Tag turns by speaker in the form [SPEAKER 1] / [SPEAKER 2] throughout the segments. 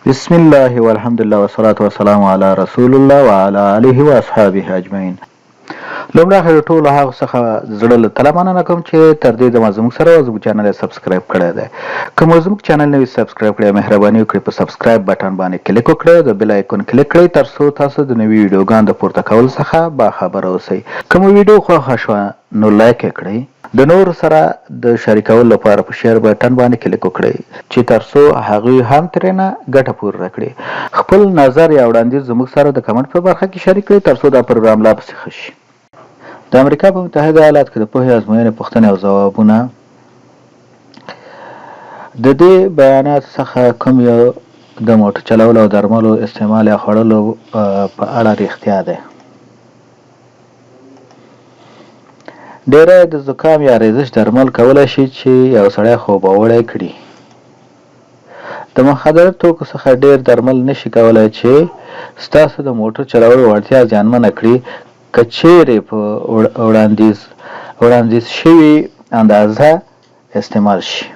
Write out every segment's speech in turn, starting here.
[SPEAKER 1] بسم الله والحمد لله والصلاة والسلام على رسول الله وعلى آله واصحابه اجمعين. لومړی خو ټول هغه څخه زړه له تله مننه کوم چې تر دې دمه زموږ سره زموږ چینل یې سبسکرایب کړی دی. که مو زموږ چینل نه وي سبسکرایب کړی مهرباني وکړئ په سبسکرایب بټن باندې کلیک وکړئ د بیل آیکون کلیک کړئ تر څو تاسو د نوي ویډیوګانو د پورته کولو څخه باخبره اوسئ. که مو ویډیو خوښه شوه نو لایک یې کړئ. د نورو سره د شریکولو لپاره په شیر بټن باندې کلیک وکړئ چې ترڅو هغوی هم ترېنه ګټه پورته کړي. خپل نظر یا وړاندیز زموږ سره د کمنټ په برخه کې شریک کړئ ترڅو دا پروګرام لا پسې ښه شي. د امریکا په متحده ایالاتو کې د پوهې ازموینې پوښتنې او ځوابونه د دې بیاناتو څخه کوم یو د موټر چلولو او درملو استعمال یا خوړلو په اړه رښتیا دی؟ ډېری د زکام یا ریزش درمل کولی شي چې یو سړی خوبوړی کړي. د مخدره توکو څخه ډېر درمل نشي کولی چې ستاسو د موټر چلولو وړتیا زیانمنه کړي که چیرې په وړاندیز شوي اندازه استعمال شي.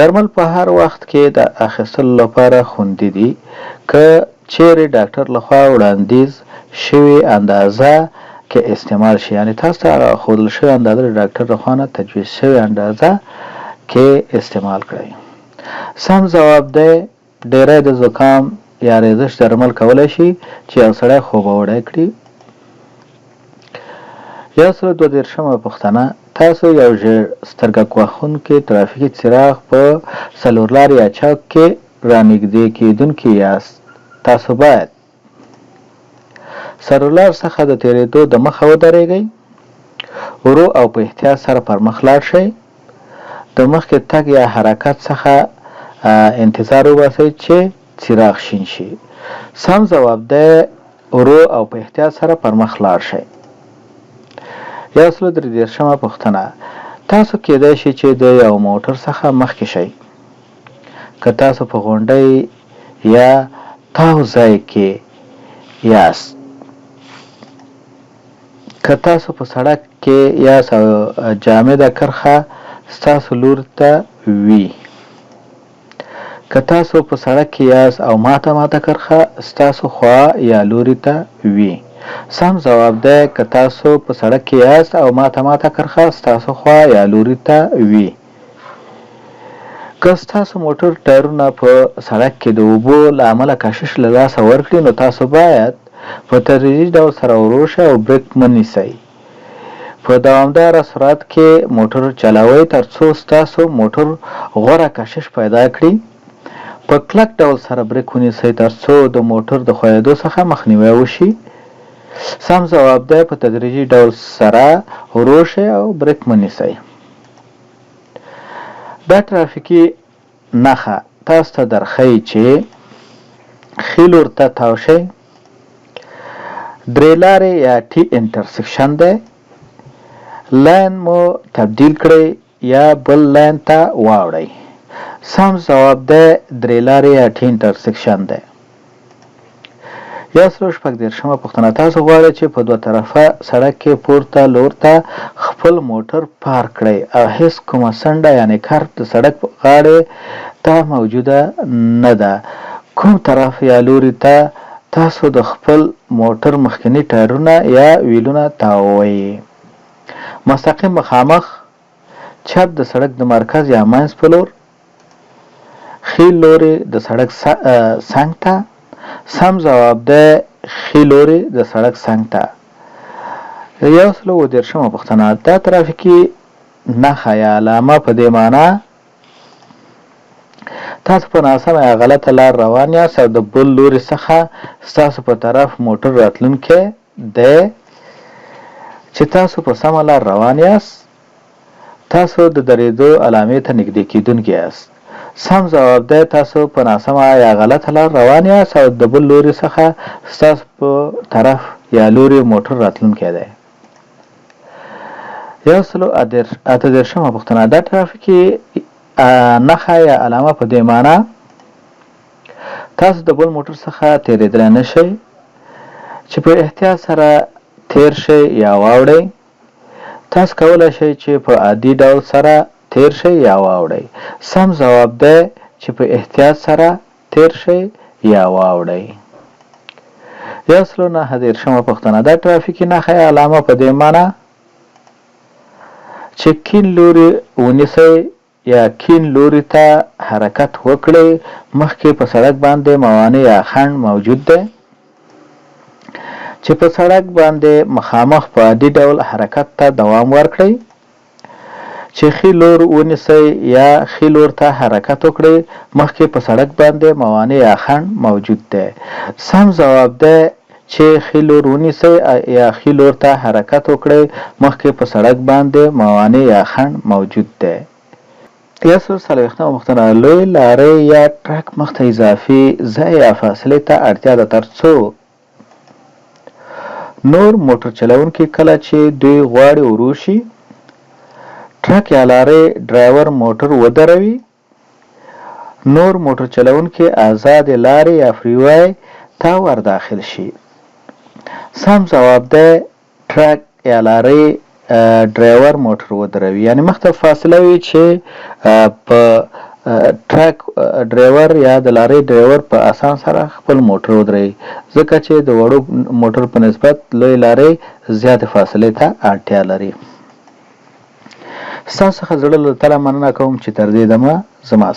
[SPEAKER 1] درمل په هر وخت کې د اخیستلو لپاره خوندي دي که چیرې ډاکټر لخوا وړاندیز شوي اندازه کې استعمال شي، یعنی تاسو ته ښودل شوې اندازه د ډاکټر لخوا نه تجویز شوې اندازه کې استعمال کړئ. سم ځواب دی ډېری د زکام یا ریزش درمل کولی شي چې یو سړی خوبوړی کړي. 132 پوښتنه: تاسو یو ژېړ سترګک وهونکی ترافیکي څراغ په څلورلارې یا چوک کې رانږدې کیدونکي یاست. تاسو باید سرولار څخه د تېرېدو د مخه ودرېږئ، ورو او په احتیاط سره پر مخ لاړ شئ، د مخکې تګ یا حرکت څخه انتظار وباسئ چې څراغ شین شي. سم ځواب دی ورو او په احتیاط سره پر مخ لاړ شئ. 133 پوښتنه: تاسو کېدای شي چې د یو موټر څخه مخکې شئ که تاسو په غونډۍ یا تاو ځای کې یاست. که تاسو په سړک کې یاست او جامده کرښه ستاسو لوري ته وي. که تاسو په سړک کې یاست او ماته کرښه ستاسو خوا یا لوري ته وي. سم ځواب دی که تاسو په سړک کې یاست او ماته کرښه ستاسو خوا یا لوري ته وي. که ستاسو موټر ټایرونه په سړک کې د اوبو له امله کشش له لاسه ورکړي نو تاسو باید په تدریجي ډول سره ورو شئ او بریک مه نیسئ. په دوامداره سرعت کې موټر چلوئ ترڅو ستاسو موټر غوره کشش پیدا کړي. په کلک ډول سره بریک ونیسئ ترڅو د موټر د ښویېدو څخه مخنیوی وشي. سم ځواب دی په تدریجي ډول سره ورو شئ او بریک مه نیسئ. دا ترافیکي نښه تاسو ته درښیي چې ښي لور ته تاو شئ. درې لارې یا ټي انټرسیکشن دی. لاین مو تبدیل کړئ یا بل لاین ته واوړئ. سم ځواب دی درې لارې یا ټي انټرسیکشن دی. 134 پوښتنه: تاسو غواړئ چې په دوه طرفه سړک کې پورته لور ته خپل موټر پارک کړئ او هیڅ کومه څنډه یعنې کرب د سړک غاړې ته موجوده نه ده. کوم طرف یا لوري ته تاسو د خپل موټر مخکیني ټایرونه یا ویلونه تاووئ؟ مستقیم مخامخ، چپ د سړک د مرکز یا منځ په لور، ښي لوري د سړک څنګ ته. سم ځواب دی ښي لوري د سړک څنګ ته. 134 پوښتنه: دا ترافیکي نښه یا علامه په دې معنا تاسو په ناسمه یا غلطه لار روان یاست او د بل لوري څخه ستاسو په طرف موټر راتلونکی دی چې تاسو په سمه لار روان یاست. تاسو د درېدو علامې ته نږدې کیدونکي یاست. سم ځواب دی تاسو په ناسمه یا غلطه لار روان یاست او د بل لوري څخه ستاسو په طرف یا لوري موټر راتلونکی دی. 138 پوښتنه: دا ترافیکي نښه یا علامه په دې معنا تاسو د بل موټر څخه تېرېدلی نه شئ چې په احتیاط سره تېر شئ یا واوړئ. تاسو کولی شئ چې په عادي ډول سره تېر شئ یا واوړئ. سم ځواب دی چې په احتیاط سره تیر شئ یا واوړئ. 109 پوښتنه: دا ټرافیکي نښه یا علامه په دې معنی چې کیڼ لوري ونیسئ یا کیڼ لوري ته حرکت وکړئ، مخکې په سړک باندې موانع یا خنډ موجود دی. چې په سړک باندې مخامخ په عادي ډول حرکت ته دوام ورکړئ. چې ښي لور ونیسئ یا ښي لور ته حرکت وکړئ، مخکې په سړک باندې موانع یا خنډ موجود دی. سم ځواب دی چې ښي لور ونیسئ یا ښي لور ته حرکت وکړئ، مخکې په سړک باندې موانع یا خنډ موجود دی. 140 پوښتنه: لوی لارۍ یا ټرک مخ ته اضافي ځای یا فاصلې ته اړتیا ده ترڅو نور موټر چلونکي کله چې دوی غواړي ورو شي. ټرک یا لارۍ ډرایور موټر ودروي، نور موټر چلونکي آزادې لارې یا فریوای ته ور داخل شي. سم ځواب دی ټرک یا لارۍ ډرایور موټر ودروي، یعنی مخ ته فاصله وي چې په ټرک ډرایور یا د لارۍ ډرایور په اسان سره خپل موټر ودروي، ځکه چې د وړو موټر په نسبت لوی لارۍ زیاتې فاصلې ته اړتیا لري. ستاسو څخه زړه له تله مننه کوم چې تر دې دمه زما